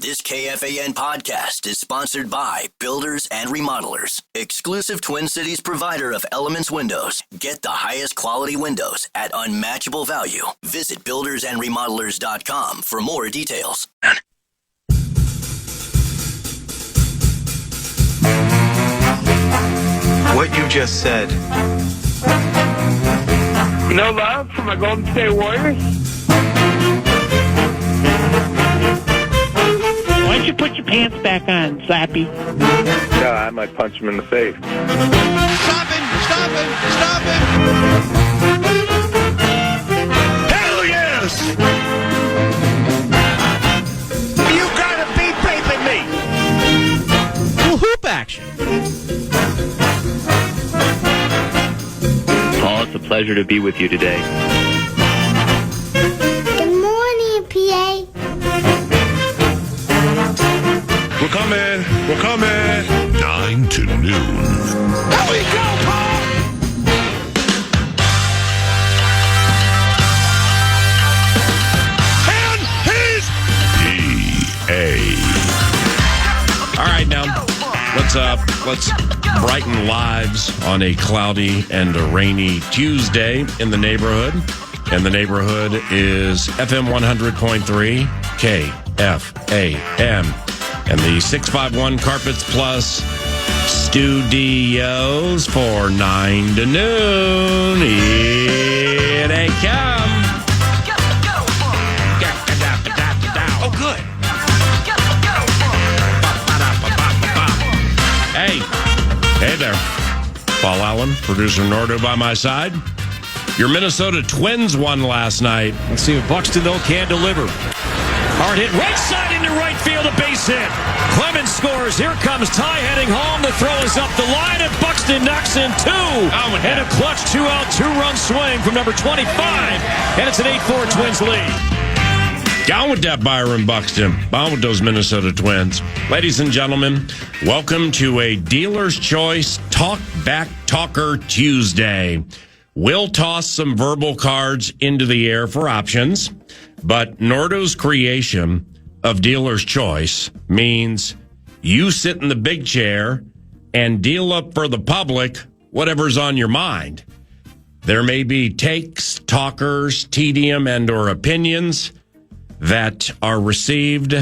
This KFAN podcast is sponsored by Builders and Remodelers, exclusive Twin Cities provider of Elements Windows. Get the highest quality windows at unmatchable value. Visit buildersandremodelers.com for more details. What you just said. No love for my Golden State Warriors? Why don't you put your pants back on, Slappy? Yeah, I might punch him in the face. Stop him! Stop him! Stop him! Hell yes! You gotta be raping me! Little hoop action. Paul, it's a pleasure to be with you today. Good morning, PA. We're coming! We're coming! 9 to noon. There we go, Paul! And he's... PA. All right, now, let's brighten lives on a cloudy and a rainy Tuesday in the neighborhood. And the neighborhood is FM 100.3 KFAN. And the 651 Carpets Plus studios for 9 to noon. Here they come. Oh, good. Hey there. Paul Allen, producer Nordo by my side. Your Minnesota Twins won last night. Let's see if Buxton, though, can deliver. Hard hit right side into right field, a base hit. Clemens scores. Here comes Ty heading home. The throw is up the line, and Buxton knocks in two. And a clutch two-out, two-run swing from number 25. And it's an 8-4 Twins lead. Down with that Byron Buxton. Down with those Minnesota Twins. Ladies and gentlemen, welcome to a Dealer's Choice Talk Back Talker Tuesday. We'll toss some verbal cards into the air for options, but Nordo's creation of Dealer's Choice means you sit in the big chair and deal up for the public whatever's on your mind. There may be takes, talkers, tedium, and or opinions that are received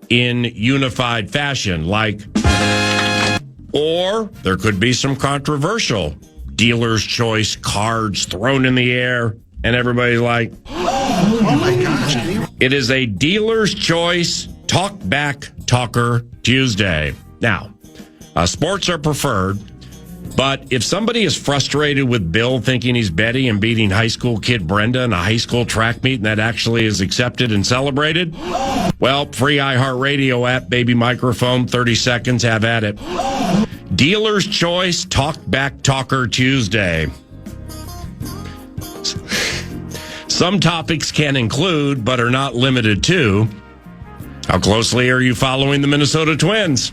in unified fashion, or there could be some controversial Dealer's Choice cards thrown in the air, and everybody's like, Oh, my gosh. it is a Dealer's Choice Talk Back Talker Tuesday. Now, sports are preferred, but if somebody is frustrated with Bill thinking he's Betty and beating high school kid Brenda in a high school track meet and that actually is accepted and celebrated, well, free iHeartRadio app, baby microphone, 30 seconds, have at it. Dealer's Choice Talk Back Talker Tuesday. Some topics can include, but are not limited to, how closely are you following the Minnesota Twins?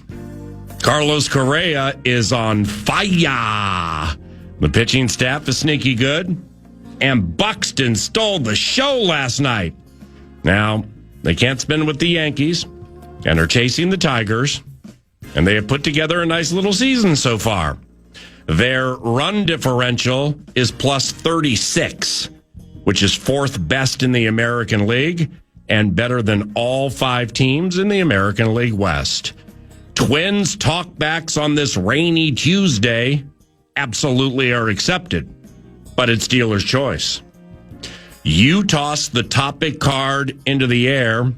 Carlos Correa is on fire. The pitching staff is sneaky good. And Buxton stole the show last night. Now, they can't spin with the Yankees and are chasing the Tigers. And they have put together a nice little season so far. Their run differential is plus 36, which is fourth best in the American League and better than all 5 teams in the American League West. Twins talkbacks on this rainy Tuesday absolutely are accepted, but it's Dealer's Choice. You toss the topic card into the air,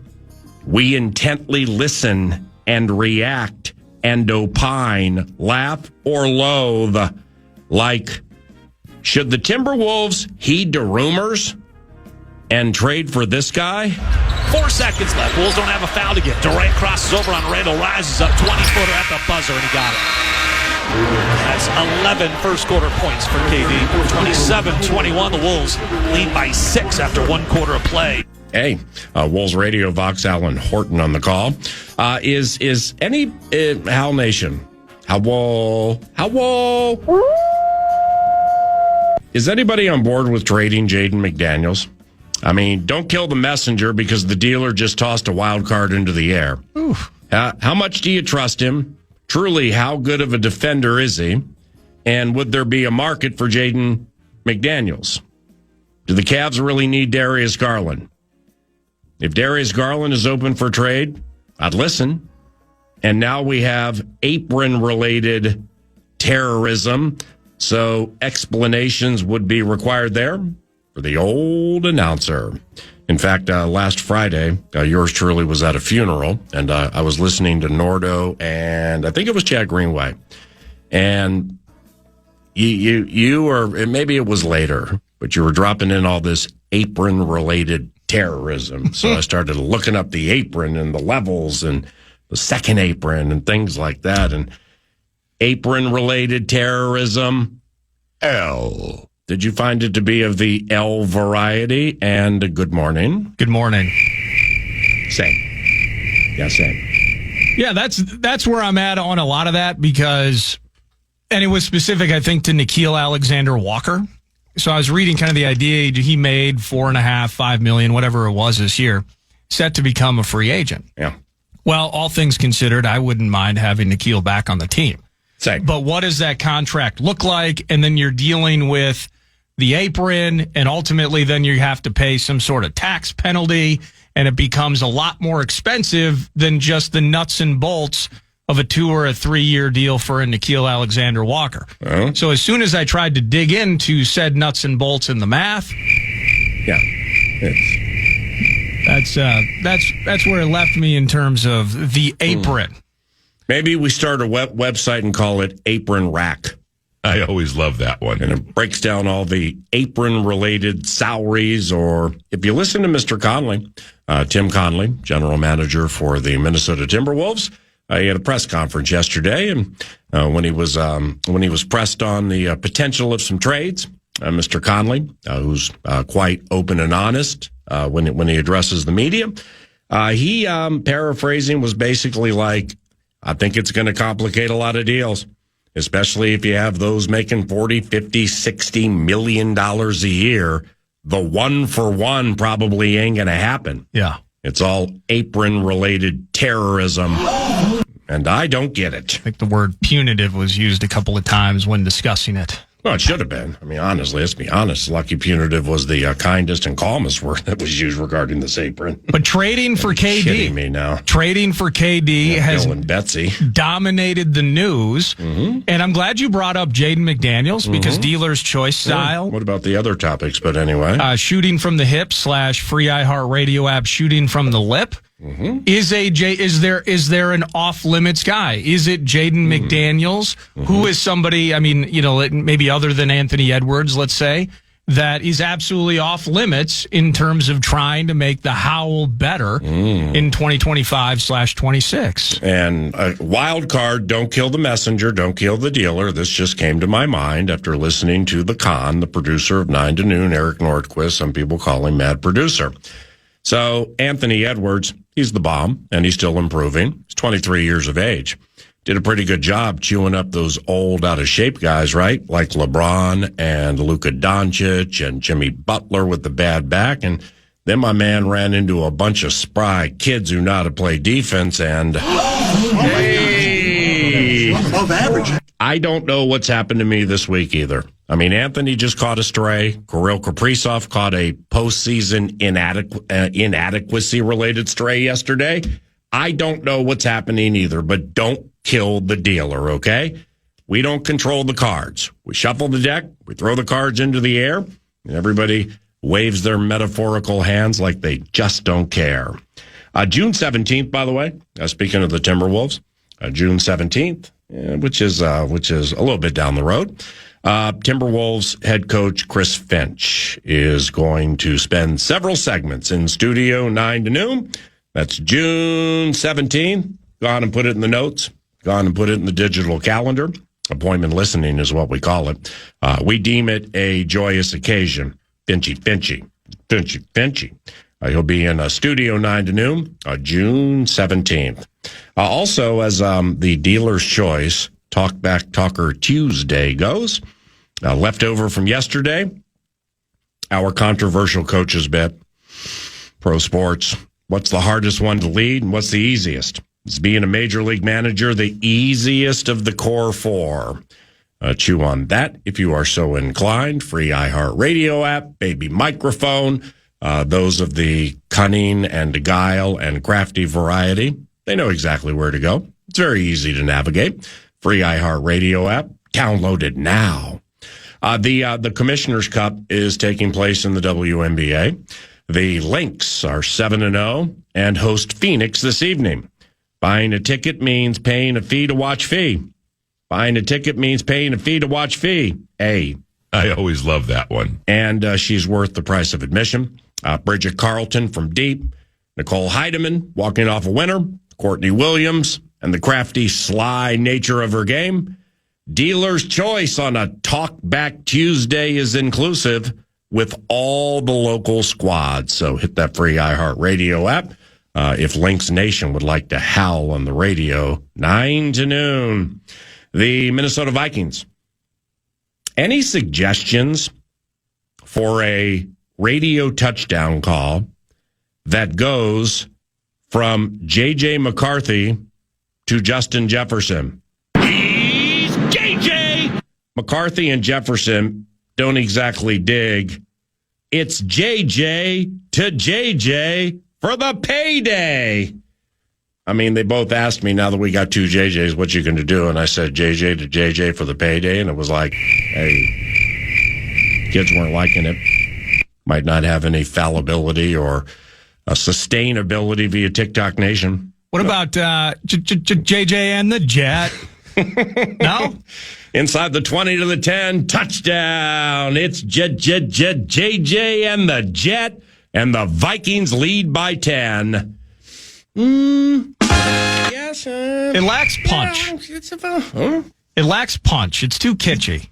we intently listen and react and opine, laugh or loathe, like, should the Timberwolves heed to rumors and trade for this guy? 4 seconds left. Wolves don't have a foul to get. Durant crosses over on Randall, rises up 20-footer at the buzzer, and he got it. That's 11 first-quarter points for KD. 27-21, the Wolves lead by 6 after 1 quarter of play. Hey, Wolves Radio, Vox Allen Horton on the call. Is any Hal Nation? How is anybody on board with trading Jaden McDaniels? I mean, don't kill the messenger because the dealer just tossed a wild card into the air. How much do you trust him? Truly, how good of a defender is he? And would there be a market for Jaden McDaniels? Do the Cavs really need Darius Garland? If Darius Garland is open for trade, I'd listen. And now we have apron-related terrorism, so explanations would be required there for the old announcer. In fact, last Friday, yours truly was at a funeral, and I was listening to Nordo, and I think it was Chad Greenway. And you or maybe it was later, but you were dropping in all this apron-related terrorism. So I started looking up the apron and the levels and the second apron and things like that. And apron-related terrorism, L. Did you find it to be of the L variety? And good morning. Good morning. Same. Yeah, same. Yeah, that's where I'm at on a lot of that because, and it was specific, I think, to Nickeil Alexander-Walker. So I was reading kind of the idea he made $4.5 million, whatever it was this year, set to become a free agent. Yeah. Well, all things considered, I wouldn't mind having Nickeil back on the team. Same. But what does that contract look like? And then you're dealing with the apron, and ultimately then you have to pay some sort of tax penalty, and it becomes a lot more expensive than just the nuts and bolts of a 2 or a 3 year deal for a Nickeil Alexander-Walker. So as soon as I tried to dig into said nuts and bolts in the math, that's where it left me in terms of the apron. Maybe we start a website and call it Apron Rack. I always love that one. And it breaks down all the apron-related salaries. Or if you listen to Mr. Conley, Tim Conley, general manager for the Minnesota Timberwolves, he had a press conference yesterday, and when he was pressed on the potential of some trades, Mr. Conley, who's quite open and honest when he addresses the media, he paraphrasing was basically like, I think it's going to complicate a lot of deals, especially if you have those making $40, $50, $60 million a year. The one for one probably ain't going to happen. Yeah. It's all apron-related terrorism, and I don't get it. I think the word punitive was used a couple of times when discussing it. Well, it should have been. I mean, honestly, let's be honest. Lucky punitive was the kindest and calmest word that was used regarding this apron. But trading for KD. Kidding me now. Trading for KD has Bill and Betsy dominated the news. Mm-hmm. And I'm glad you brought up Jaden McDaniels because dealer's choice style. What about the other topics? But anyway. Shooting from the hip / free iHeartRadio app shooting from the lip. Mm-hmm. Is there an off limits guy? Is it Jaden McDaniels, who is somebody? I mean, maybe other than Anthony Edwards, let's say, that is absolutely off limits in terms of trying to make the Howl better in 2025/26. And a wild card: don't kill the messenger, don't kill the dealer. This just came to my mind after listening to the producer of 9 to Noon, Eric Nordquist. Some people call him Mad Producer. So Anthony Edwards, he's the bomb, and he's still improving. He's 23 years of age. Did a pretty good job chewing up those old, out-of-shape guys, right? Like LeBron and Luka Doncic and Jimmy Butler with the bad back. And then my man ran into a bunch of spry kids who know how to play defense, and Above average. I don't know what's happened to me this week either. I mean, Anthony just caught a stray. Kirill Kaprizov caught a postseason inadequacy-related stray yesterday. I don't know what's happening either, but don't kill the dealer, okay? We don't control the cards. We shuffle the deck, we throw the cards into the air, and everybody waves their metaphorical hands like they just don't care. June 17th, by the way, speaking of the Timberwolves, June 17th, which is a little bit down the road. Timberwolves head coach Chris Finch is going to spend several segments in Studio 9 to Noon. That's June 17th. Go on and put it in the notes. Go on and put it in the digital calendar. Appointment listening is what we call it. We deem it a joyous occasion. Finchy. He'll be in Studio 9 to Noon, June 17th. Also, as the dealer's choice Talkback Talker Tuesday goes, left over from yesterday, our controversial coach's bet. Pro sports. What's the hardest one to lead and what's the easiest? Is being a major league manager the easiest of the core four? Chew on that if you are so inclined. Free iHeartRadio app, baby microphone. Those of the cunning and guile and crafty variety, they know exactly where to go. It's very easy to navigate. Free iHeartRadio app. Download it now. The Commissioner's Cup is taking place in the WNBA. The Lynx are 7-0 and host Phoenix this evening. Buying a ticket means paying a fee to watch fee. Buying a ticket means paying a fee to watch fee. I always love that one. And she's worth the price of admission. Bridget Carlton from Deep. Nicole Heidemann walking off a winner. Courtney Williams and the crafty, sly nature of her game. Dealer's choice on a Talkback Tuesday is inclusive with all the local squads. So hit that free iHeartRadio app. If Lynx Nation would like to howl on the radio, 9 to noon. The Minnesota Vikings. Any suggestions for a radio touchdown call that goes from J.J. McCarthy to Justin Jefferson? He's JJ! McCarthy and Jefferson don't exactly dig. It's JJ to JJ for the payday. I mean, they both asked me, now that we got two JJs, what you going to do? And I said, JJ to JJ for the payday. And it was like, hey, kids weren't liking it. Might not have any fallibility or sustainability via TikTok Nation. What about JJ and the Jet? No? Inside the 20 to the 10, touchdown. It's JJ and the Jet, and the Vikings lead by 10. Yes. It lacks punch. It lacks punch. It's too kitschy.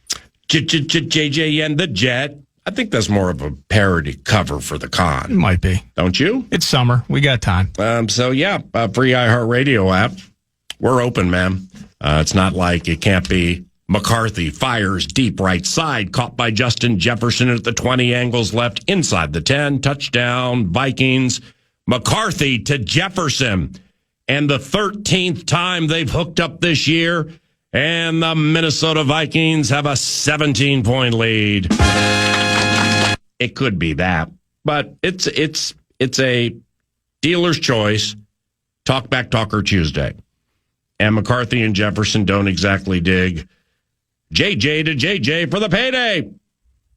JJ and the Jet. I think that's more of a parody cover for the con. It might be. Don't you? It's summer. We got time. Free iHeartRadio app. We're open, man. It's not like it can't be McCarthy fires deep right side, caught by Justin Jefferson at the 20, angles left inside the 10, touchdown, Vikings. McCarthy to Jefferson. And the 13th time they've hooked up this year, and the Minnesota Vikings have a 17-point lead. It could be that, but it's a dealer's choice. Talkback Talker Tuesday. And McCarthy and Jefferson don't exactly dig. JJ to JJ for the payday.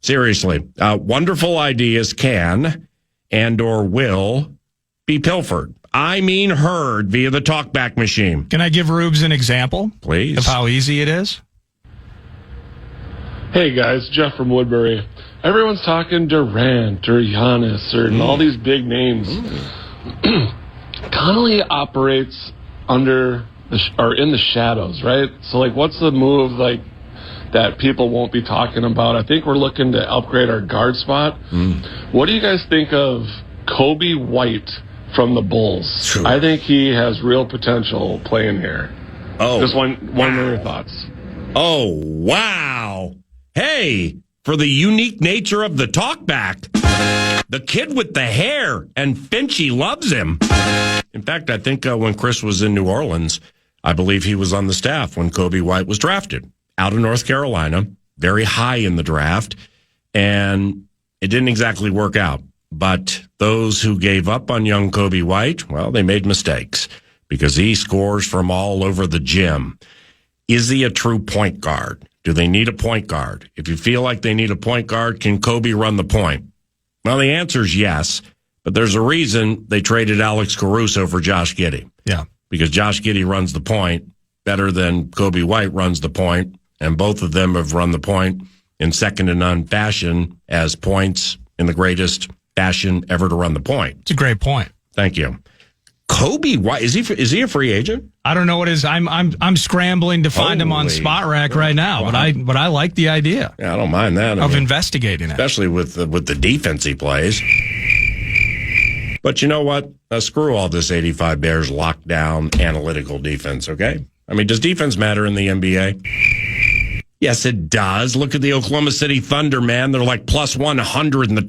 Seriously, wonderful ideas can and or will be pilfered. I mean heard via the talkback machine. Can I give Rubes an example? Please. Of how easy it is? Hey guys, Jeff from Woodbury. Everyone's talking Durant or Giannis or all these big names. Connolly operates under or in the shadows, right? So like, what's the move like that people won't be talking about? I think we're looking to upgrade our guard spot. What do you guys think of Kobe White from the Bulls? True. I think he has real potential playing here. Oh, just one of your thoughts. Oh, wow. Hey, for the unique nature of the talkback, the kid with the hair, and Finchy loves him. In fact, I think when Chris was in New Orleans, I believe he was on the staff when Kobe White was drafted out of North Carolina, very high in the draft, and it didn't exactly work out. But those who gave up on young Kobe White, well, they made mistakes because he scores from all over the gym. Is he a true point guard? Do they need a point guard? If you feel like they need a point guard, can Kobe run the point? Well, the answer is yes, but there's a reason they traded Alex Caruso for Josh Giddey. Yeah. Because Josh Giddey runs the point better than Kobe White runs the point, and both of them have run the point in second to none fashion as points in the greatest fashion ever to run the point. It's a great point. Thank you. Kobe White, is he a free agent? I don't know what is. I'm scrambling to find him on Spot Rack right now, but I like the idea. Yeah, I don't mind that. Of investigating it, especially with the defense he plays. But you know what? Screw all this 85 Bears lockdown analytical defense. Okay, I mean, does defense matter in the NBA? Yes, it does. Look at the Oklahoma City Thunder, man. They're like plus 100 in the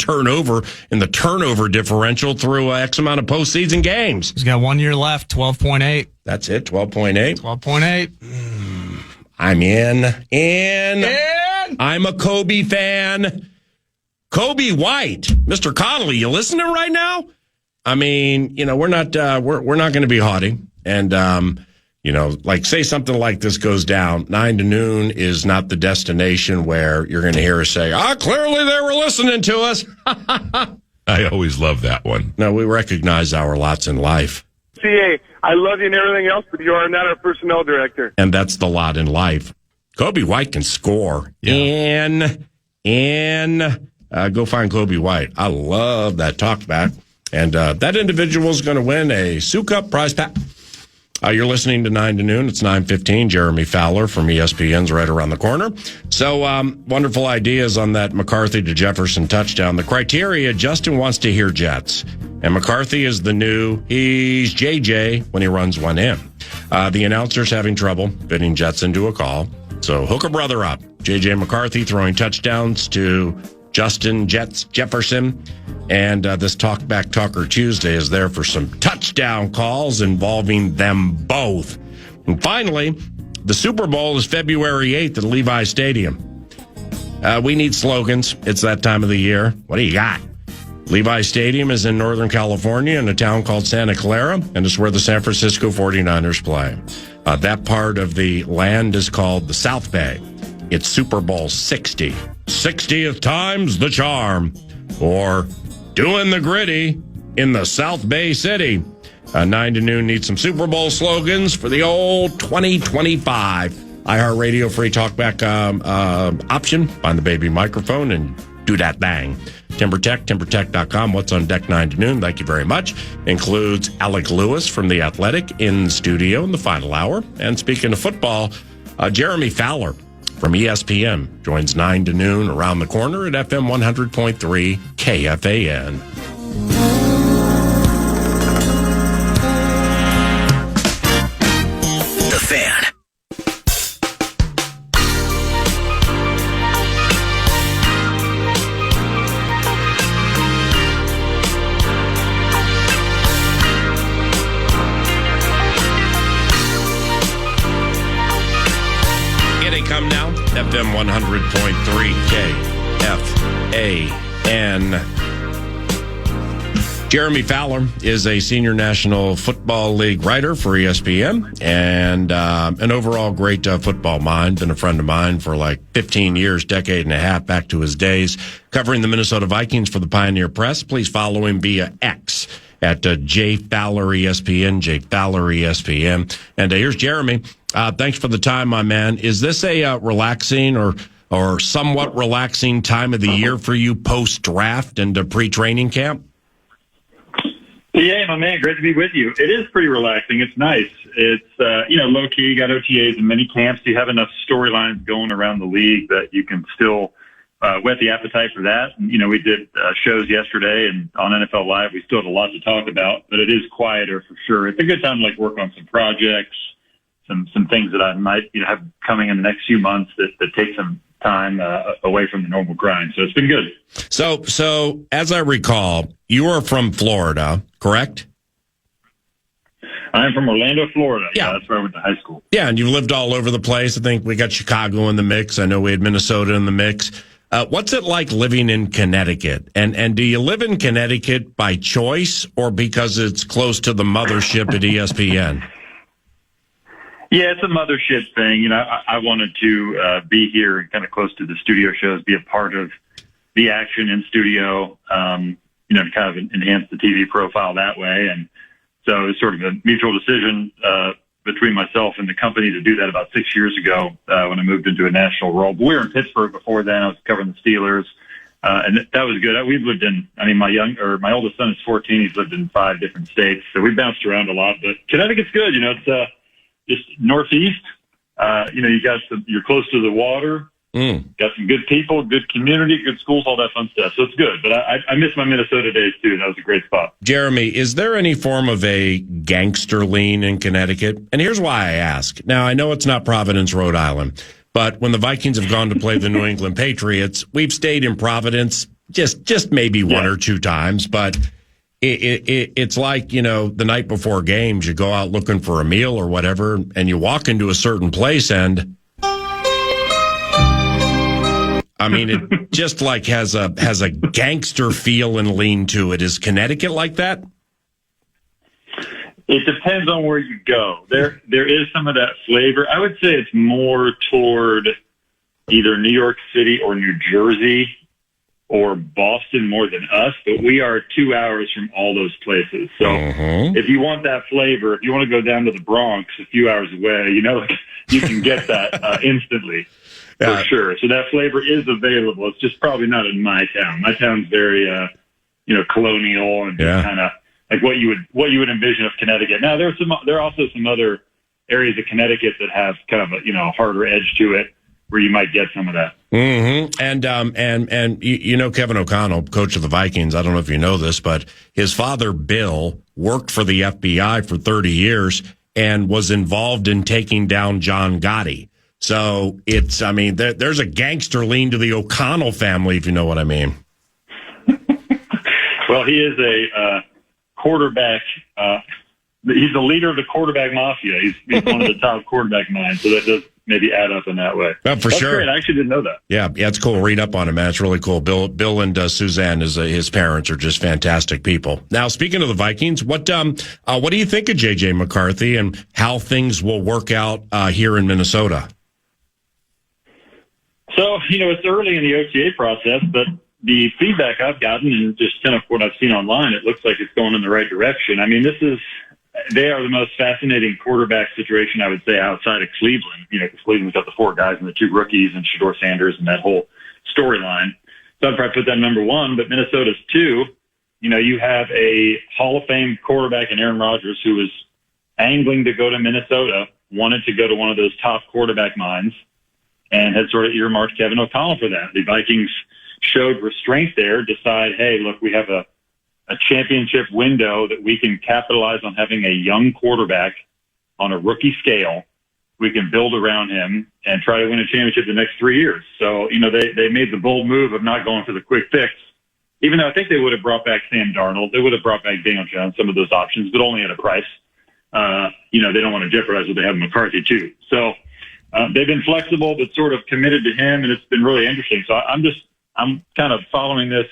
turnover differential through X amount of postseason games. He's got 1 year left, 12.8. That's it, 12.8? 12.8. I'm in. I'm a Kobe fan. Kobe White. Mr. Connolly, you listening right now? I mean, we're not going to be haughty. And, say something like this goes down, 9 to noon is not the destination where you're going to hear us say, clearly they were listening to us. I always love that one. No, we recognize our lots in life. CA, I love you and everything else, but you are not our personnel director. And that's the lot in life. Kobe White can score. Yeah. Go find Kobe White. I love that talkback. And that individual is going to win a Sioux Cup prize pack. You're listening to 9 to noon. It's 9:15. Jeremy Fowler from ESPN's right around the corner. So wonderful ideas on that McCarthy to Jefferson touchdown. The criteria, Justin wants to hear Jets. And McCarthy is he's JJ when he runs one in. The announcer's having trouble fitting Jets into a call. So hook a brother up. JJ McCarthy throwing touchdowns to Justin Jefferson. And this Talkback Talker Tuesday is there for some touchdown calls involving them both. And finally, the Super Bowl is February 8th at Levi Stadium. We need slogans. It's that time of the year. What do you got? Levi Stadium is in Northern California in a town called Santa Clara, and it's where the San Francisco 49ers play. That part of the land is called the South Bay. It's Super Bowl 60. 60th time's the charm. Or doing the gritty in the South Bay City. 9 to noon needs some Super Bowl slogans for the old 2025 iHeartRadio free talkback option. Find the baby microphone and do that bang. TimberTech.com. What's on deck 9 to noon? Thank you very much. Includes Alec Lewis from The Athletic in studio in the final hour. And speaking of football, Jeremy Fowler from ESPN joins 9 to noon around the corner at FM 100.3 KFAN. The Fan. Come now, FM 100.3 KFAN. Jeremy Fowler is a senior National Football League writer for ESPN and an overall great football mind. Been a friend of mine for like 15 years, decade and a half, back to his days covering the Minnesota Vikings for the Pioneer Press. Please follow him via X at JFowlerESPN, JFowlerESPN. And here's Jeremy. Thanks for the time, my man. Is this a relaxing or somewhat relaxing time of the year for you post-draft and pre-training camp? Yeah, my man, great to be with you. It is pretty relaxing. It's nice. It's, low-key. You got OTAs in many camps. You have enough storylines going around the league that you can still whet the appetite for that. And, we did shows yesterday and on NFL Live. We still had a lot to talk about, but it is quieter for sure. It's a good time to work on some projects, some things that I might have coming in the next few months that take some time away from the normal grind. So it's been good. So as I recall, you are from Florida, correct? I'm from Orlando, Florida. Yeah, that's where I went to high school. Yeah, and you've lived all over the place. I think we got Chicago in the mix. I know we had Minnesota in the mix. What's it like living in Connecticut? And do you live in Connecticut by choice or because it's close to the mothership at ESPN? Yeah, it's a mothership thing. I wanted to be here and kind of close to the studio shows, be a part of the action in studio, to kind of enhance the TV profile that way. And so it was sort of a mutual decision between myself and the company to do that about 6 years ago when I moved into a national role. But we were in Pittsburgh before then. I was covering the Steelers, and that was good. We've lived in, my oldest son is 14. He's lived in 5 different states, so we bounced around a lot. But Connecticut's good. It's just northeast. You're close to the water. Got some good people, good community, good schools, all that fun stuff. So it's good. But I miss my Minnesota days, too. That was a great spot. Jeremy, is there any form of a gangster lean in Connecticut? And here's why I ask. Now, I know it's not Providence, Rhode Island, But when the Vikings have gone to play the New England Patriots, we've stayed in Providence just maybe one or two times. But it's like, you know, the night before games, you go out looking for a meal or whatever, and you walk into a certain place, and I mean, it just like has a gangster feel and lean to it. Is Connecticut like that? It depends on where you go. There is some of that flavor. I would say it's more toward either New York City or New Jersey or Boston more than us, but we are 2 hours from all those places. So if you want that flavor, if you want to go down to the Bronx a few hours away, you know, you can get that instantly for sure. So that flavor is available. It's just probably not in my town. My town's very, colonial and kind of like what you would envision of Connecticut. Now there are also some other areas of Connecticut that have kind of a harder edge to it, where you might get some of that. And you know Kevin O'Connell, coach of the Vikings. I don't know if you know this, but his father Bill worked for the FBI for 30 years and was involved in taking down John Gotti. So there's a gangster lean to the O'Connell family, if you know what I mean. Well, he is a quarterback. He's the leader of the quarterback mafia. He's one of the top quarterback minds. So that does maybe add up in that way. That's sure. Great. I actually didn't know that. Yeah, it's cool. Read up on him, man. It's really cool. Bill and Suzanne, his parents, are just fantastic people. Now, speaking of the Vikings, what do you think of J.J. McCarthy and how things will work out here in Minnesota? So, it's early in the OTA process, but the feedback I've gotten and just kind of what I've seen online, it looks like it's going in the right direction. I mean, they are the most fascinating quarterback situation, I would say, outside of Cleveland. Because Cleveland's got the 4 guys and the 2 rookies and Shedeur Sanders and that whole storyline. So I'd probably put that number 1, but Minnesota's 2. You have a Hall of Fame quarterback in Aaron Rodgers who was angling to go to Minnesota, wanted to go to one of those top quarterback minds, and had sort of earmarked Kevin O'Connell for that. The Vikings showed restraint there, decide, hey, look, we have a championship window that we can capitalize on having a young quarterback on a rookie scale. We can build around him and try to win a championship the next 3 years. So, they made the bold move of not going for the quick fix, even though I think they would have brought back Sam Darnold. They would have brought back Daniel Jones, some of those options, but only at a price. They don't want to jeopardize what they have in McCarthy too. So, they've been flexible, but sort of committed to him, and it's been really interesting. So I'm kind of following this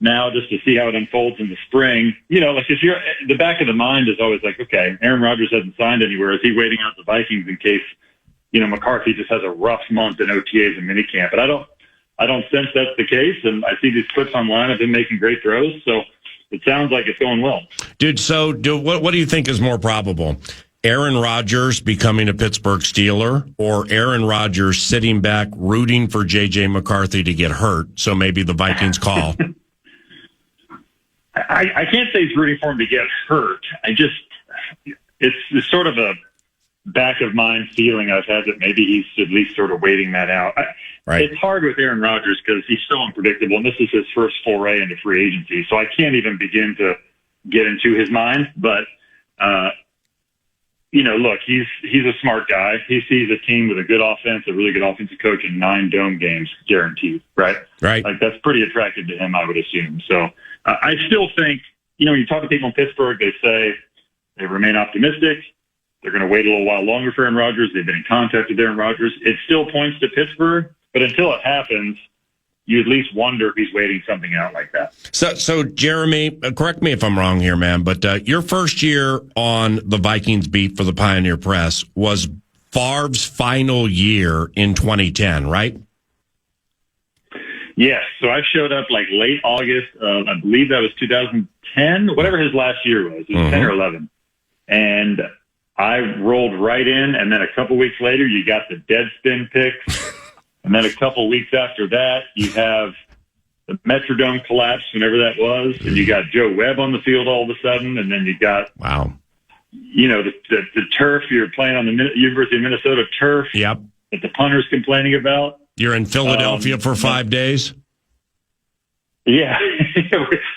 now just to see how it unfolds in the spring. If you're, the back of the mind is always like, okay, Aaron Rodgers hasn't signed anywhere. Is he waiting out the Vikings in case, McCarthy just has a rough month in OTAs and minicamp? But I don't sense that's the case. And I see these clips online of him making great throws. So it sounds like it's going well. Dude, what do you think is more probable? Aaron Rodgers becoming a Pittsburgh Steeler, or Aaron Rodgers sitting back rooting for J.J. McCarthy to get hurt, so maybe the Vikings call? I can't say he's rooting for him to get hurt. It's sort of a back of mind feeling I've had that maybe he's at least sort of waiting that out. Right. It's hard with Aaron Rodgers because he's so unpredictable, and this is his first foray into free agency, so I can't even begin to get into his mind. But look, he's a smart guy. He sees a team with a good offense, a really good offensive coach, and 9 dome games guaranteed, right? Right. Like, that's pretty attractive to him, I would assume. So I still think, when you talk to people in Pittsburgh, they say they remain optimistic. They're going to wait a little while longer for Aaron Rodgers. They've been in contact with Aaron Rodgers. It still points to Pittsburgh, but until it happens, you at least wonder if he's waiting something out like that. So Jeremy, correct me if I'm wrong here, man, but your first year on the Vikings beat for the Pioneer Press was Favre's final year in 2010, right? Yes. So I showed up like late August of, I believe that was 2010, whatever his last year was. It was 10 or 11. And I rolled right in, and then a couple weeks later, you got the Deadspin picks. And then a couple weeks after that, you have the Metrodome collapse, whenever that was, and you got Joe Webb on the field all of a sudden, and then you got, the turf. You're playing on the University of Minnesota turf that the punter's complaining about. You're in Philadelphia for 5 days? Yeah.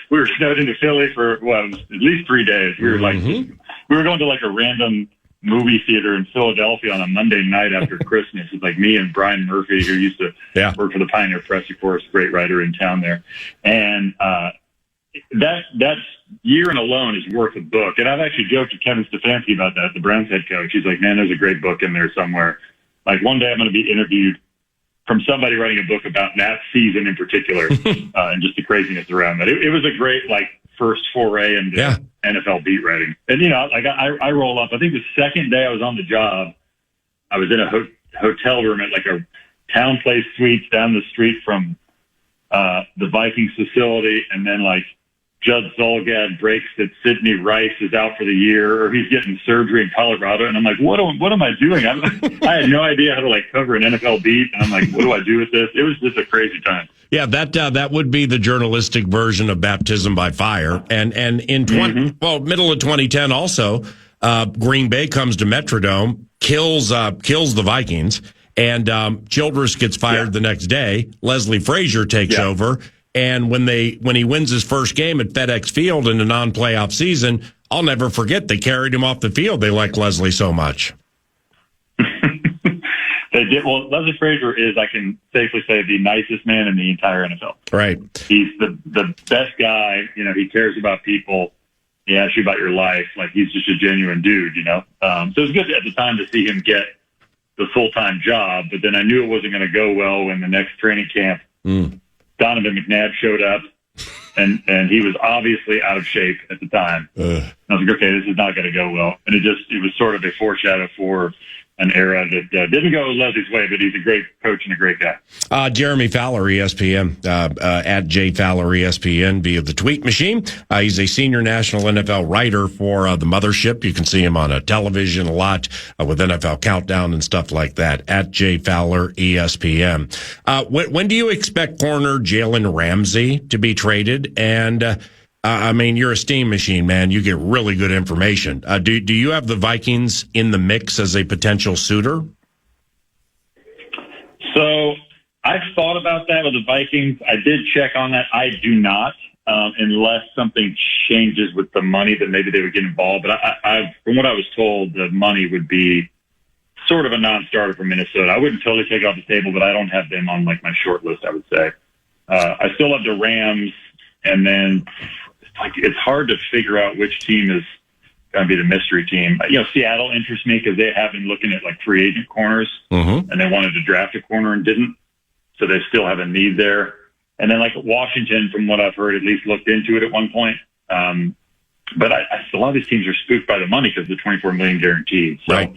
We were snowed into Philly for, it was at least 3 days. We were we were going to like a random movie theater in Philadelphia on a Monday night after Christmas. It's like me and Brian Murphy, who used to work for the Pioneer Press, of course, great writer in town there. And that year and alone is worth a book. And I've actually joked to Kevin Stefanski about that, the Browns head coach. He's like, man, there's a great book in there somewhere. Like one day I'm going to be interviewed from somebody writing a book about that season in particular, and just the craziness around that. It was a great, first foray into NFL beat writing. And, I roll up. I think the second day I was on the job, I was in a hotel room at a Town Place Suites down the street from the Vikings facility. And then Judd Zulgad breaks that Sidney Rice is out for the year, or he's getting surgery in Colorado. And I'm like, what am I doing? I had no idea how to cover an NFL beat. And I'm like, what do I do with this? It was just a crazy time. Yeah, that would be the journalistic version of baptism by fire. And in middle of 2010 also, Green Bay comes to Metrodome, kills the Vikings, and Childress gets fired the next day. Leslie Frazier takes over. And when he wins his first game at FedEx Field in a non-playoff season, I'll never forget they carried him off the field. They liked Leslie so much. They did. Well, Leslie Frazier is, I can safely say, the nicest man in the entire NFL. Right. He's the best guy. He cares about people. He asks you about your life. He's just a genuine dude, So it was good at the time to see him get the full-time job. But then I knew it wasn't going to go well when the next training camp, Donovan McNabb showed up, and he was obviously out of shape at the time. I was like, okay, this is not going to go well. And it was sort of a foreshadow for an era that didn't go Leslie's way, but he's a great coach and a great guy. Jeremy Fowler, ESPN, at J Fowler ESPN via the tweet machine. He's a senior national NFL writer for the Mothership. You can see him on television a lot with NFL Countdown and stuff like that. At J Fowler ESPN. When do you expect corner Jalen Ramsey to be traded? And you're a steam machine, man. You get really good information. Do you have the Vikings in the mix as a potential suitor? So I've thought about that with the Vikings. I did check on that. I do not, unless something changes with the money, then maybe they would get involved. But from what I was told, the money would be sort of a non-starter for Minnesota. I wouldn't totally take it off the table, but I don't have them on my short list, I would say. I still have the Rams, and then it's hard to figure out which team is going to be the mystery team. Seattle interests me because they have been looking at free agent corners, and they wanted to draft a corner and didn't. So they still have a need there. And then Washington, from what I've heard, at least looked into it at one point. But a lot of these teams are spooked by the money because the $24 million guaranteed. So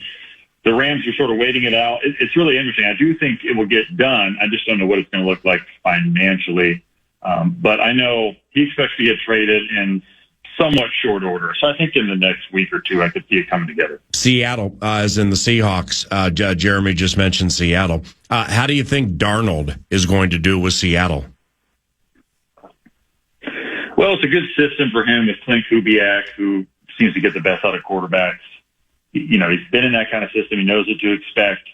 the Rams are sort of waiting it out. It's really interesting. I do think it will get done. I just don't know what it's going to look like financially. But I know he expects to get traded in somewhat short order. So I think in the next week or two, I could see it coming together. Seattle, as in the Seahawks. Jeremy just mentioned Seattle. How do you think Darnold is going to do with Seattle? Well, it's a good system for him with Clint Kubiak, who seems to get the best out of quarterbacks. He's been in that kind of system. He knows what to expect.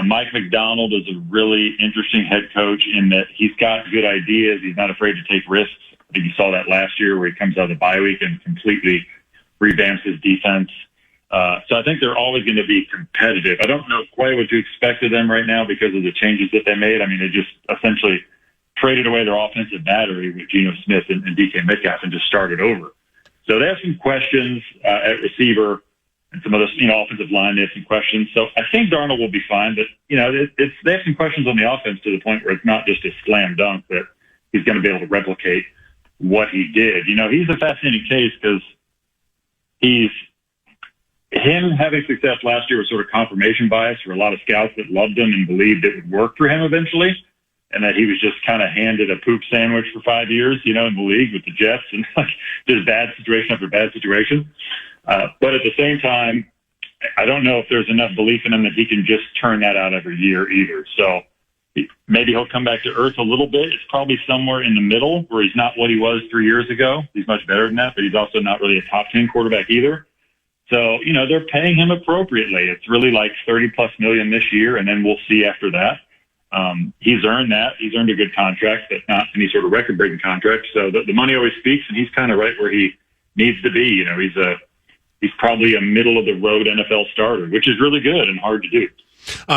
Mike McDonald is a really interesting head coach in that he's got good ideas. He's not afraid to take risks. I think you saw that last year where he comes out of the bye week and completely revamps his defense. So I think they're always going to be competitive. I don't know quite what to expect of them right now because of the changes that they made. They just essentially traded away their offensive battery with Geno Smith and DK Metcalf and just started over. So they have some questions at receiver. And some other, offensive line, they have some questions. So I think Darnold will be fine, but, they have some questions on the offense to the point where it's not just a slam dunk that he's going to be able to replicate what he did. He's a fascinating case because him having success last year was sort of confirmation bias for a lot of scouts that loved him and believed it would work for him eventually, and that he was just kind of handed a poop sandwich for 5 years, in the league with the Jets and just bad situation after bad situation. But at the same time, I don't know if there's enough belief in him that he can just turn that out every year either. So maybe he'll come back to earth a little bit. It's probably somewhere in the middle where he's not what he was 3 years ago. He's much better than that, but he's also not really a top 10 quarterback either. So, they're paying him appropriately. It's really $30+ million this year, and then we'll see after that. He's earned that. He's earned a good contract, but not any sort of record-breaking contract. So the money always speaks, and he's kind of right where he needs to be. He's a he's probably a middle-of-the-road NFL starter, which is really good and hard to do.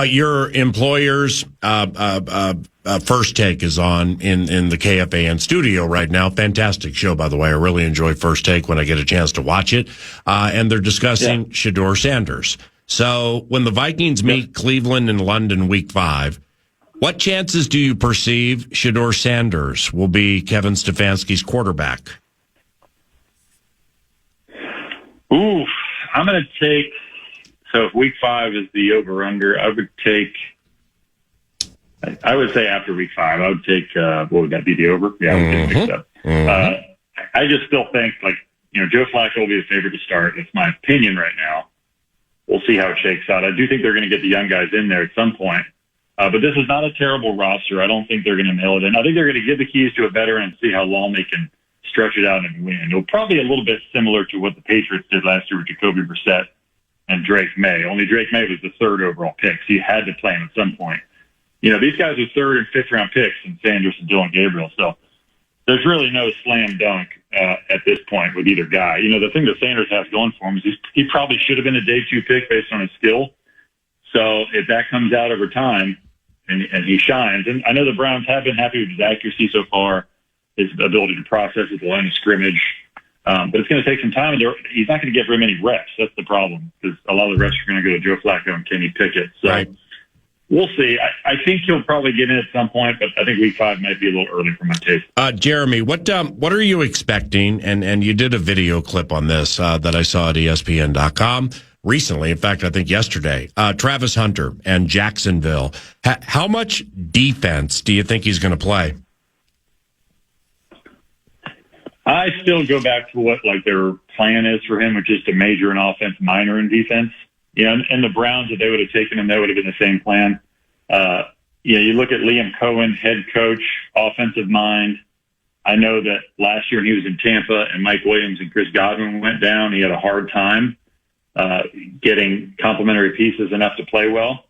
Your employer's First Take is on in the KFAN studio right now. Fantastic show, by the way. I really enjoy First Take when I get a chance to watch it. And they're discussing Shedeur Sanders. So when the Vikings meet Cleveland in London Week 5, what chances do you perceive Shedeur Sanders will be Kevin Stefanski's quarterback? Ooh, I'm going to take... So if Week 5 is the over-under, I would say after Week 5, I would take, what would that be, the over? Yeah, I would get mixed up. I just still think, Joe Flacco will be the favorite to start. It's my opinion right now. We'll see how it shakes out. I do think they're going to get the young guys in there at some point. But this is not a terrible roster. I don't think they're going to nail it in. I think they're going to give the keys to a veteran and see how long they can stretch it out and win. It'll probably be a little bit similar to what the Patriots did last year with Jacoby Brissett and Drake May. Only Drake May was the 3rd overall pick, so you had to play him at some point. These guys are 3rd and 5th round picks in Sanders and Dylan Gabriel, so there's really no slam dunk at this point with either guy. The thing that Sanders has going for him is he probably should have been a day 2 pick based on his skill. So if that comes out over time and he shines, and I know the Browns have been happy with his accuracy so far, his ability to process at the line of scrimmage. But it's going to take some time, and he's not going to get very many reps. That's the problem, because a lot of the reps are going to go to Joe Flacco and Kenny Pickett. So we'll see. I think he'll probably get in at some point, but I think Week 5 might be a little early for my taste. Jeremy, what are you expecting? And you did a video clip on this that I saw at ESPN.com recently. In fact, I think yesterday. Travis Hunter and Jacksonville. How much defense do you think he's going to play? I still go back to what their plan is for him, which is to major in offense, minor in defense. And the Browns, if they would have taken him, that would have been the same plan. You look at Liam Cohen, head coach, offensive mind. I know that last year when he was in Tampa and Mike Williams and Chris Godwin went down, he had a hard time getting complementary pieces enough to play well.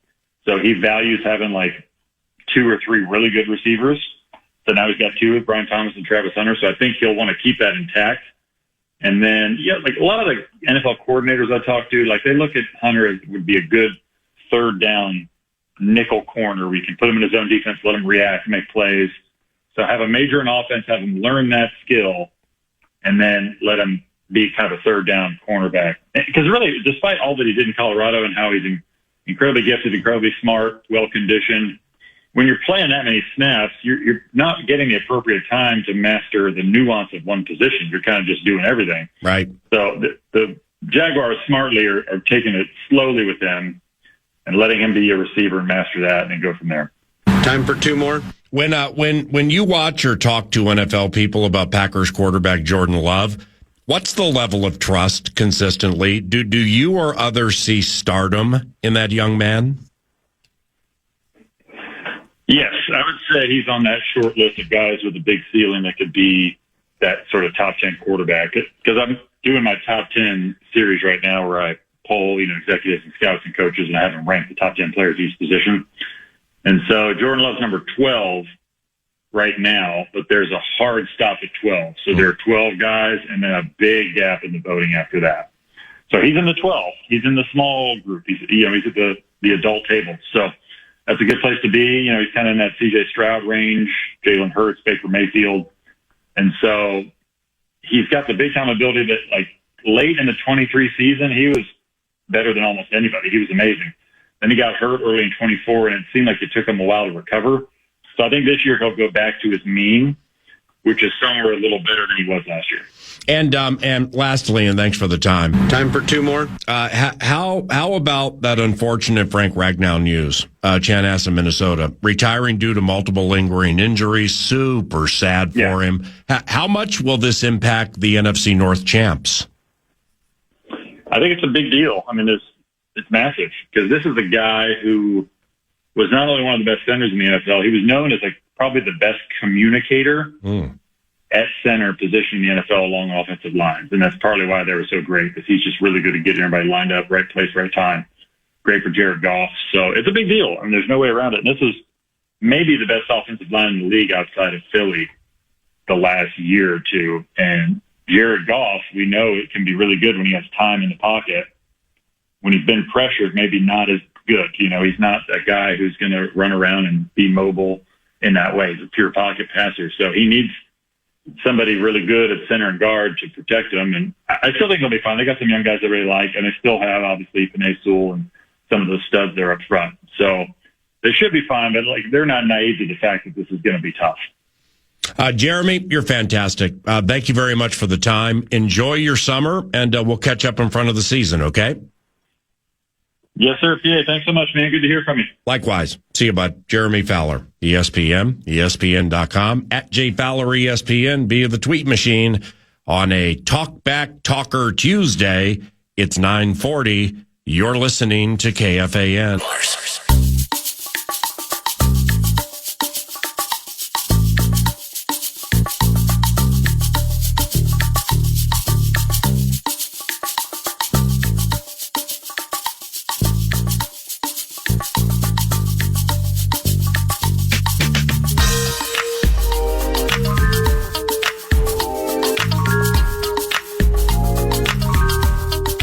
So he values having 2 or 3 really good receivers. So now he's got 2 with Brian Thomas and Travis Hunter. So I think he'll want to keep that intact. And then, a lot of the NFL coordinators I talk to, they look at Hunter as would be a good 3rd down nickel corner where you can put him in his own defense, let him react, make plays. So have a major in offense, have him learn that skill, and then let him be kind of a 3rd down cornerback. Because really, despite all that he did in Colorado and how he's incredibly gifted, incredibly smart, well-conditioned, when you're playing that many snaps, you're not getting the appropriate time to master the nuance of one position. You're kind of just doing everything. Right. So the Jaguars smartly are taking it slowly with him and letting him be a receiver and master that and then go from there. Time for 2 more. When you watch or talk to NFL people about Packers quarterback Jordan Love, what's the level of trust consistently? Do you or others see stardom in that young man? Yes, I would say he's on that short list of guys with a big ceiling that could be that sort of top 10 quarterback. Because I'm doing my top 10 series right now where I poll, executives and scouts and coaches, and I have them rank the top 10 players each position. And so Jordan Love's number 12 right now, but there's a hard stop at 12. So there are 12 guys and then a big gap in the voting after that. So he's in the 12. He's in the small group. He's at the adult table. So that's a good place to be. He's kind of in that C.J. Stroud range, Jalen Hurts, Baker Mayfield. And so he's got the big-time ability that, late in the 23 season, he was better than almost anybody. He was amazing. Then he got hurt early in 24, and it seemed like it took him a while to recover. So I think this year he'll go back to his mean, which is somewhere a little better than he was last year. And lastly, and thanks for the time. Time for 2 more. How about that unfortunate Frank Ragnow news? Chanhassen, Minnesota, retiring due to multiple lingering injuries. Super sad for him. How much will this impact the NFC North champs? I think it's a big deal. I mean, it's massive because this is a guy who was not only one of the best centers in the NFL, he was known as probably the best communicator at center position in the NFL along offensive lines. And that's partly why they were so great, because he's just really good at getting everybody lined up, right place, right time. Great for Jared Goff. So it's a big deal. I mean, there's no way around it. And this is maybe the best offensive line in the league outside of Philly the last year or two. And Jared Goff, we know it can be really good when he has time in the pocket. When he's been pressured, maybe not as good. He's not a guy who's going to run around and be mobile in that way. He's a pure pocket passer. So he needs somebody really good at center and guard to protect him. And I still think they'll be fine. They got some young guys I really like, and they still have, obviously, Penei Sewell and some of those studs there up front. So they should be fine, but they're not naive to the fact that this is going to be tough. Jeremy, you're fantastic. Thank you very much for the time. Enjoy your summer, and we'll catch up in front of the season, okay? Yes, sir. PA, thanks so much, man. Good to hear from you. Likewise. See you, bud. Jeremy Fowler, ESPN, ESPN.com, at JFowler ESPN, via the tweet machine on a Talkback Talker Tuesday. It's 9:40. You're listening to KFAN.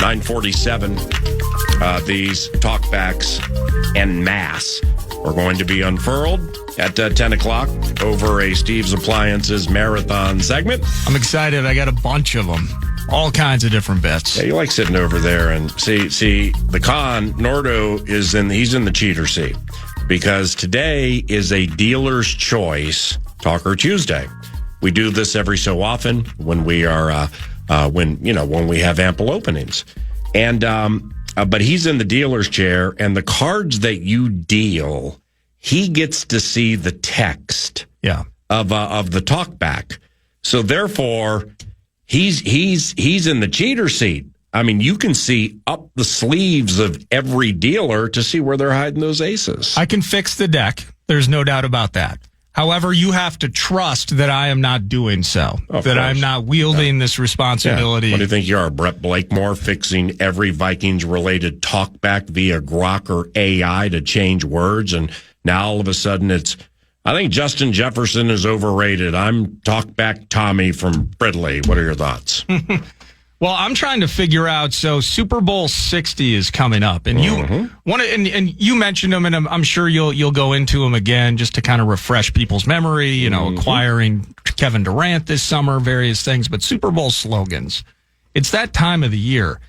9:47. These talkbacks en masse are going to be unfurled at 10 o'clock over a Steve's Appliances marathon segment. I'm excited. I got a bunch of them. All kinds of different bets. Yeah, you like sitting over there and see the con. Nordo he's in the cheater seat because today is a dealer's choice Talker Tuesday. We do this every so often when we are when we have ample openings. And but he's in the dealer's chair, and the cards that you deal, he gets to see the text of the talkback. So therefore, he's in the cheater seat. I mean, you can see up the sleeves of every dealer to see where they're hiding those aces. I can fix the deck. There's no doubt about that. However, you have to trust that I am not doing so, I'm not wielding this responsibility. Yeah. What do you think you are, Brett Blakemore, fixing every Vikings-related talkback via Grok or AI to change words? And now all of a sudden I think Justin Jefferson is overrated. I'm talkback Tommy from Fridley. What are your thoughts? Well, I'm trying to figure out. So Super Bowl 60 is coming up, and you want to, and you mentioned them, and I'm sure you'll go into them again just to kind of refresh people's memory. Acquiring Kevin Durant this summer, various things, but Super Bowl slogans. It's that time of the year,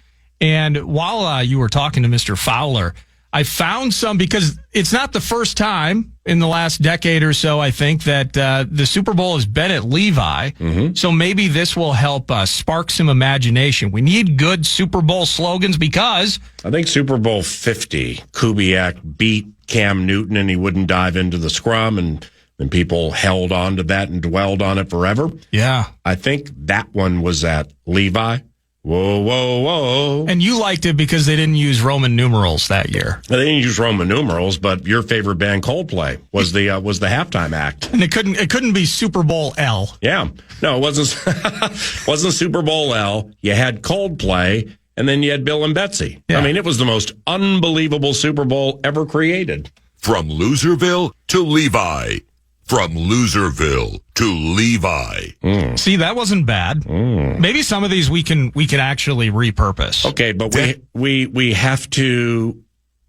and while you were talking to Mr. Fowler, I found some because it's not the first time in the last decade or so, I think, that the Super Bowl has been at Levi. So maybe this will help spark some imagination. We need good Super Bowl slogans because I think Super Bowl 50, Kubiak beat Cam Newton and he wouldn't dive into the scrum, and people held on to that and dwelled on it forever. Yeah. I think that one was at Levi. Whoa, whoa, whoa. And you liked it because they didn't use Roman numerals that year. They didn't use Roman numerals, but your favorite band, Coldplay, was the halftime act. And it couldn't be Super Bowl L. Yeah. No, it wasn't Super Bowl L. You had Coldplay, and then you had Bill and Betsy. Yeah. I mean, it was the most unbelievable Super Bowl ever created. From Loserville to Levi. From Loserville to Levi. See, that wasn't bad. Maybe some of these we can actually repurpose. Okay, but we have to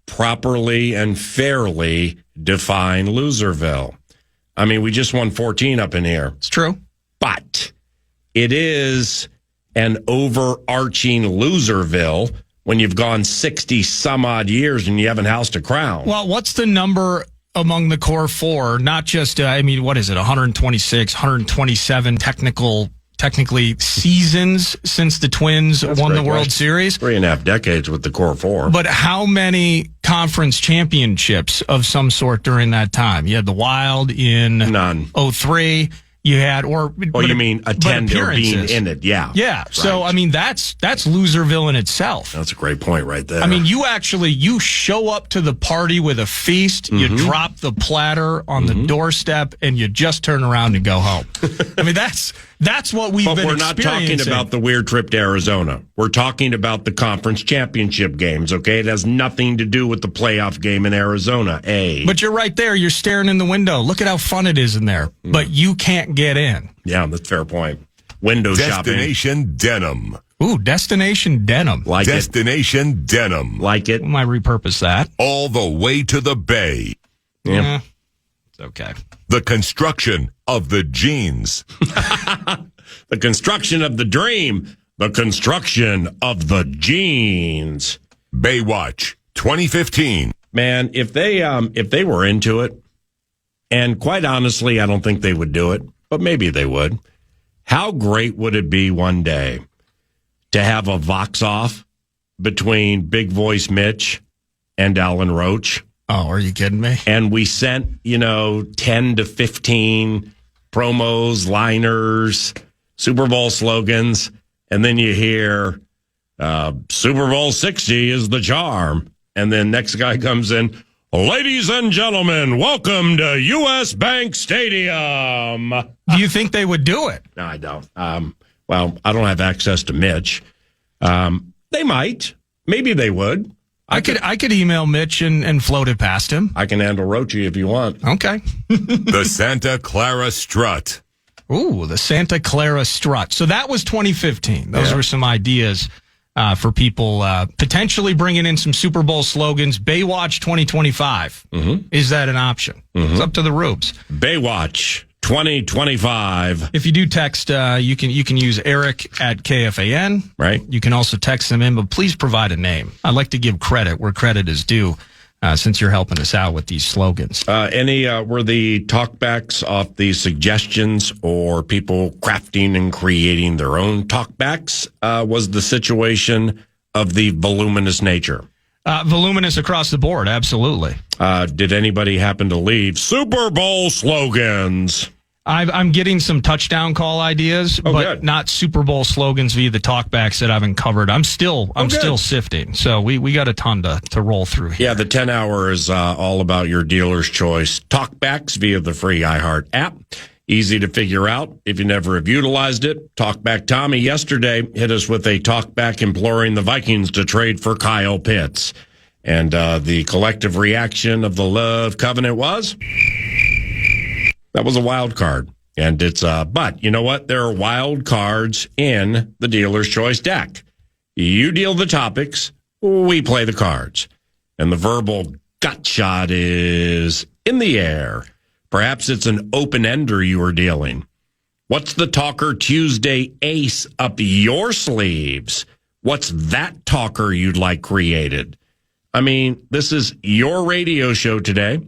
properly and fairly define Loserville. I mean, we just won 14 up in here. It's true. But it is an overarching Loserville when you've gone 60 some odd years and you haven't housed a crown. Well, what's the number among the core four? Not just, what is it, 126, 127 technically seasons since the Twins won the World Series? 3.5 decades with the core four. But how many conference championships of some sort during that time? You had the Wild in none. 03. You had, you mean attend or being in it? Yeah. Yeah. Right. So, that's Loserville in itself. That's a great point right there. You show up to the party with a feast, you drop the platter on the doorstep, and you just turn around and go home. That's what we've been experiencing. But we're not talking about the weird trip to Arizona. We're talking about the conference championship games, okay? It has nothing to do with the playoff game in Arizona, But you're right there. You're staring in the window. Look at how fun it is in there. But you can't get in. Yeah, that's a fair point. window shopping. Destination Denim. Ooh, Destination Denim. Like Destination Denim. Like it. We might repurpose that. All the way to the bay. Yeah. It's okay. The construction of the jeans. The construction of the dream. The construction of the jeans. Baywatch 2015. Man, if they were into it, and quite honestly, I don't think they would do it, but maybe they would. How great would it be one day to have a Vox Off between Big Voice Mitch and Alan Roach? Oh, are you kidding me? And we sent, 10 to 15 promos, liners, Super Bowl slogans, and then you hear Super Bowl 60 is the charm. And then next guy comes in, ladies and gentlemen, welcome to U.S. Bank Stadium. Do you think they would do it? No, I don't. Well, I don't have access to Mitch. They might. Maybe they would. I could email Mitch and float it past him. I can handle Roachy if you want. Okay. The Santa Clara Strut. Ooh, the Santa Clara Strut. So that was 2015. Those were some ideas for people potentially bringing in some Super Bowl slogans. Baywatch 2025. Mm-hmm. Is that an option? Mm-hmm. It's up to the Rubes. Baywatch 2025. If you do text, you can use Eric at KFAN. Right. You can also text them in, but please provide a name. I'd like to give credit where credit is due. Since you're helping us out with these slogans. Were the talkbacks off the suggestions or people crafting and creating their own talkbacks? Was the situation of the voluminous nature? Voluminous across the board, absolutely. Did anybody happen to leave Super Bowl slogans? I'm getting some touchdown call ideas, but good. Not Super Bowl slogans via the talkbacks that I've uncovered. I'm still sifting, so we got a ton to roll through here. Yeah, the 10 hour is all about your dealer's choice. Talkbacks via the free iHeart app. Easy to figure out if you never have utilized it. Talkback Tommy yesterday hit us with a talkback imploring the Vikings to trade for Kyle Pitts. And the collective reaction of the Love Covenant was... that was a wild card. And it's, but you know what? There are wild cards in the dealer's choice deck. You deal the topics, we play the cards. And the verbal gut shot is in the air. Perhaps it's an open-ender you are dealing. What's the Talker Tuesday ace up your sleeves? What's that talker you'd like created? I mean, this is your radio show today.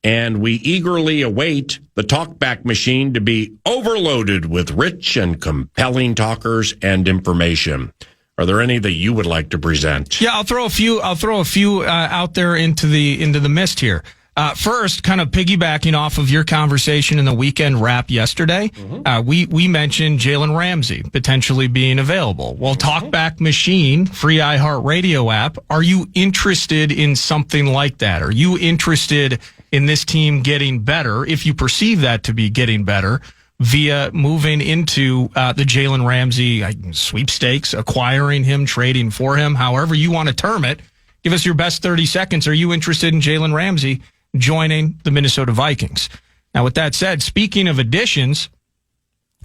And we eagerly await the talkback machine to be overloaded with rich and compelling talkers and information. Are there any that you would like to present? Yeah, I'll throw a few out there into the mist here. First, kind of piggybacking off of your conversation in the weekend wrap yesterday, we mentioned Jalen Ramsey potentially being available. Well, Talkback Machine, free iHeartRadio app, are you interested in something like that? Are you interested in this team getting better, if you perceive that to be getting better, via moving into the Jalen Ramsey sweepstakes, acquiring him, trading for him, however you want to term it? Give us your best 30 seconds. Are you interested in Jalen Ramsey joining the Minnesota Vikings? Now, with that said, speaking of additions,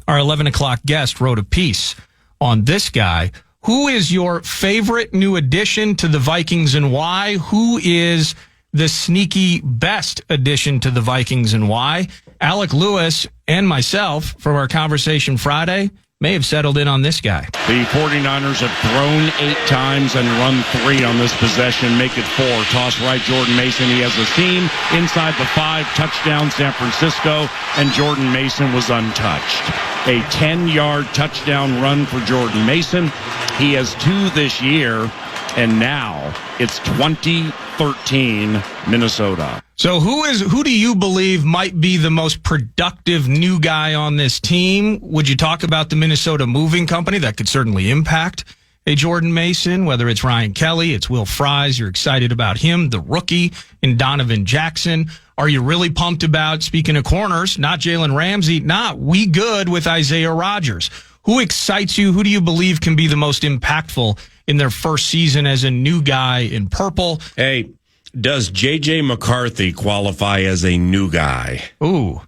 our 11 o'clock guest wrote a piece on this guy. Who is your favorite new addition to the Vikings and why? Who is the sneaky best addition to the Vikings and why? Alec Lewis and myself, from our conversation Friday, may have settled in on this guy. The 49ers have thrown 8 times and run 3 on this possession. Make it 4. Toss right, Jordan Mason. He has a seam inside the 5. Touchdown, San Francisco. And Jordan Mason was untouched. A 10-yard touchdown run for Jordan Mason. He has 2 this year. And now it's 2013 Minnesota. So who do you believe might be the most productive new guy on this team? Would you talk about the Minnesota Moving Company? That could certainly impact a Jordan Mason, whether it's Ryan Kelly, it's Will Fries. You're excited about him, the rookie, and Donovan Jackson. Are you really pumped about, speaking of corners, not Jalen Ramsey, we good with Isaiah Rodgers? Who excites you? Who do you believe can be the most impactful in their first season as a new guy in purple? Hey, does J.J. McCarthy qualify as a new guy? Ooh,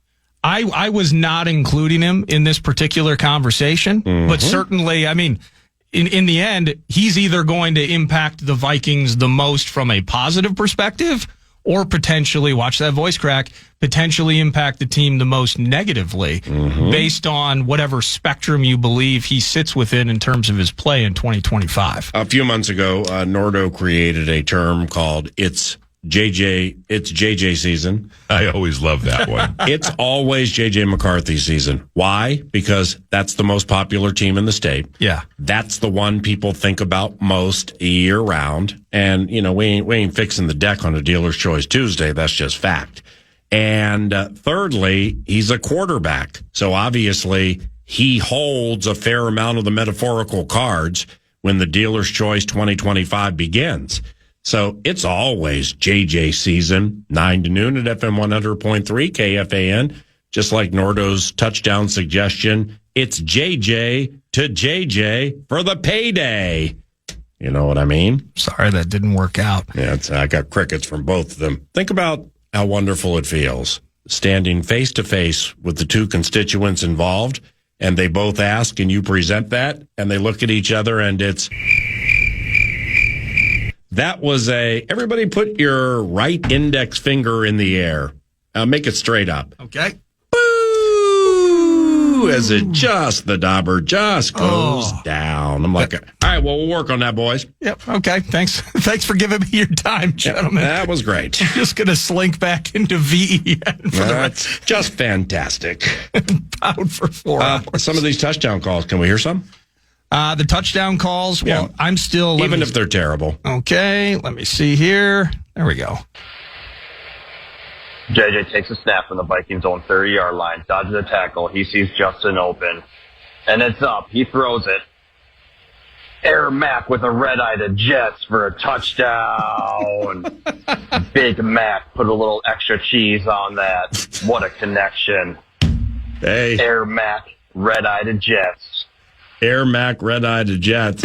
I was not including him in this particular conversation, but certainly, I mean, in the end, he's either going to impact the Vikings the most from a positive perspective or potentially, watch that voice crack, potentially impact the team the most negatively based on whatever spectrum you believe he sits within in terms of his play in 2025. A few months ago, Nordo created a term called It's JJ season. I always love that one. It's always JJ McCarthy season. Why? Because that's the most popular team in the state. Yeah. That's the one people think about most year round. And, you know, we ain't fixing the deck on a Dealer's Choice Tuesday. That's just fact. And thirdly, he's a quarterback. So obviously he holds a fair amount of the metaphorical cards when the Dealer's Choice 2025 begins. So it's always JJ season, 9 to noon at FM 100.3 KFAN. Just like Nordo's touchdown suggestion, it's JJ to JJ for the payday. You know what I mean? Sorry, that didn't work out. Yeah, I got crickets from both of them. Think about how wonderful it feels standing face to face with the two constituents involved, and they both ask, and you present that, and they look at each other, and it's... That was everybody put your right index finger in the air. Make it straight up. Okay. Boo! As the dauber just goes down. I'm like, all right, well, we'll work on that, boys. Yep. Okay. Thanks for giving me your time, gentlemen. That was great. I'm just going to slink back into VEN for the rest. Just fantastic. Pound for 4 hours. Some of these touchdown calls, can we hear some? The touchdown calls, well, yeah. I'm still... Even if they're terrible. Okay, let me see here. There we go. JJ takes a snap from the Vikings' own 30-yard line, dodges a tackle. He sees Justin open, and it's up. He throws it. Air Mac with a red-eye to Jets for a touchdown. Big Mac put a little extra cheese on that. What a connection. Hey. Air Mac, red-eye to Jets. Air Mac, red-eye to Jets.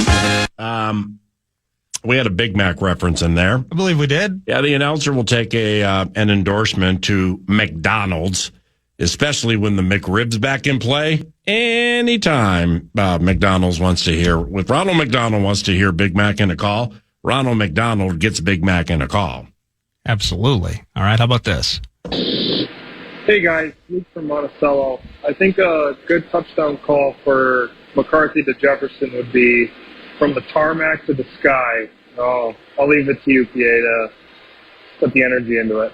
We had a Big Mac reference in there. I believe we did. Yeah, the announcer will take an endorsement to McDonald's, especially when the McRib's back in play. Anytime McDonald's wants to hear, if Ronald McDonald wants to hear Big Mac in a call, Ronald McDonald gets Big Mac in a call. Absolutely. All right, how about this? Hey, guys. Luke from Monticello. I think a good touchdown call for McCarthy to Jefferson would be from the tarmac to the sky. Oh, I'll leave it to you, PA, to put the energy into it.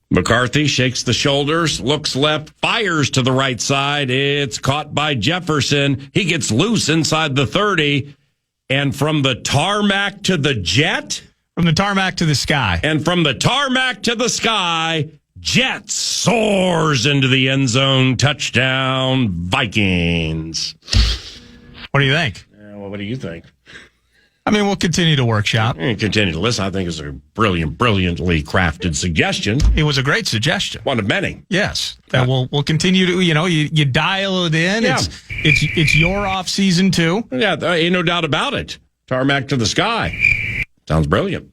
McCarthy shakes the shoulders, looks left, fires to the right side. It's caught by Jefferson. He gets loose inside the 30. And from the tarmac to the jet? From the tarmac to the sky. And from the tarmac to the sky, Jet soars into the end zone. Touchdown, Vikings. What do you think? Well, what do you think? I mean, we'll continue to workshop. Continue to listen. I think it's a brilliantly crafted suggestion. It was a great suggestion. One of many. Yes. That we'll continue to, you dial it in. Yeah. It's your off season too. Yeah, there ain't no doubt about it. Tarmac to the sky. Sounds brilliant.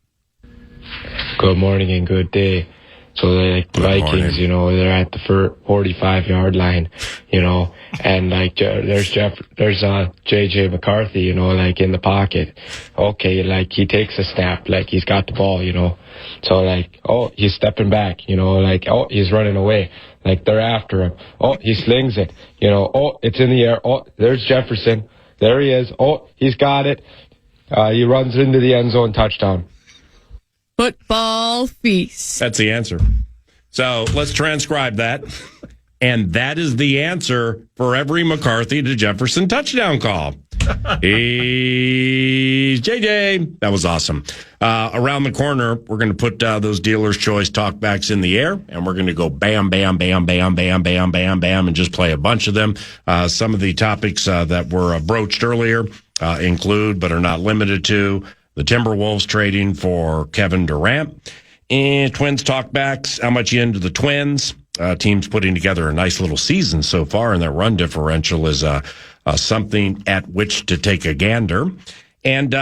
Good morning and good day. So the Vikings, they're at the 45-yard line, and there's JJ McCarthy, in the pocket. Okay, he takes a snap, he's got the ball, So he's stepping back, he's running away. They're after him. He slings it, it's in the air. There's Jefferson. There he is. He's got it. He runs into the end zone, touchdown. Football feast. That's the answer. So let's transcribe that. And that is the answer for every McCarthy to Jefferson touchdown call. He's JJ. That was awesome. Around the corner, we're going to put those Dealer's Choice talkbacks in the air, and we're going to go bam, bam, bam, bam, bam, bam, bam, bam, and just play a bunch of them. Some of the topics that were broached earlier include, but are not limited to, the Timberwolves trading for Kevin Durant. And Twins talkbacks, how much you into the Twins. Teams putting together a nice little season so far, and that run differential is something at which to take a gander. And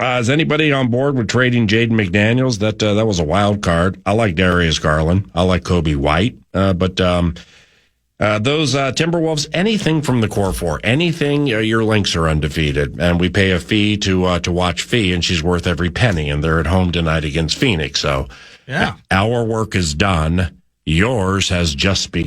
Is anybody on board with trading Jaden McDaniels? That was a wild card. I like Darius Garland. I like Kobe White. But those Timberwolves, anything from the core four, anything, your Lynx are undefeated. And we pay a fee to watch Fee, and she's worth every penny. And they're at home tonight against Phoenix. So yeah, our work is done. Yours has just begun.